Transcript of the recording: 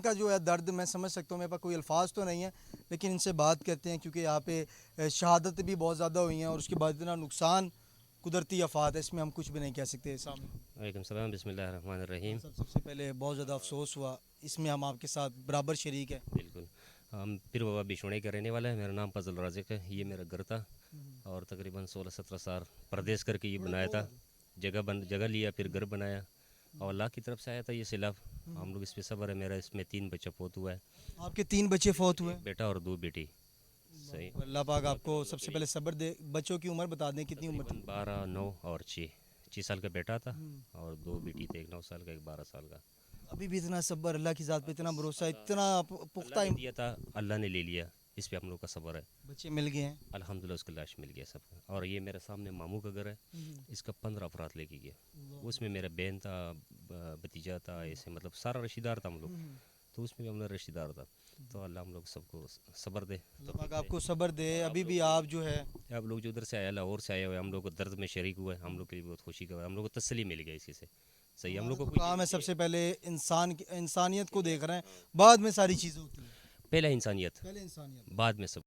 ان کا جو ہے درد میں سمجھ سکتا ہوں, میرے پاس کوئی الفاظ تو نہیں ہے, لیکن ان سے بات کرتے ہیں کیونکہ یہاں پہ شہادت بھی بہت زیادہ ہوئی ہیں اور اس کے بعد اتنا نقصان قدرتی آفات ہے, اس میں ہم کچھ بھی نہیں کہہ سکتے. سامنے وعلیکم السلام. بسم اللہ الرحمن الرحیم. سب سے پہلے بہت زیادہ افسوس ہوا, اس میں ہم آپ کے ساتھ برابر شریک ہیں. بالکل. ہم پھر بابا بچھوڑے کا رہنے والا ہے. میرا نام فضل رازق ہے. یہ میرا گھر تھا اور تقریباً 16-17 سال پردیس کر کے یہ بنایا تھا. جگہ لیا, پھر گھر بنایا اور اللہ کی طرف سے آیا تھا یہ سیلاب. ہم لوگ اس پہ صبر ہے. میرا اس میں 3 بچہ فوت ہوا ہے. آپ کے 3 بچے فوت ہوئے, ایک بیٹا اور 2 بیٹی. صحیح. اللہ پاک آپ کو سب سے پہلے صبر دے. بچوں کی عمر بتا دیں کتنی عمر تھی؟ 12, 9 اور 6 سال کا بیٹا تھا اور 2 بیٹی تھے, ایک 9 سال کا, ایک 12 سال کا. ابھی بھی اتنا صبر, اللہ کی ذات پہ اتنا بھروسہ, اتنا پختہ اللہ نے دیا تھا, اللہ نے لے لیا. اس پہ ہم لوگ کا صبر ہے. بچے مل گئے ہیں الحمدللہ اس کا لاش مل گیا سب کا. اور یہ میرے سامنے ماموں کا گھر ہے, اس کا 15 افراد لے کے گیا. اس میں میرا بہن تھا, بھتیجا تھا, ایسے مطلب سارا رشتہ دار تھا ہم لوگ. تو اس میں بھی ہم لوگ رشتہ دار تھا. تو اللہ ہم لوگ سب کو صبر دے. اللہ پاک آپ کو صبر دے. ابھی بھی آپ جو ہے آپ لوگ جو ادھر سے آئے, لاہور سے آئے ہوئے, ہم لوگ کو درد میں شریک ہوئے, ہم لوگ کے لیے بہت خوشی کا ہے. ہم لوگ کو تسلی مل گئی اسی سے. صحیح. ہم لوگ کو کام ہے سب سے پہلے انسانیت کو دیکھ رہے ہیں, بعد میں ساری چیزیں ہوتی ہیں. پہلا انسانیت, پہلے انسانیت. بعد میں سب.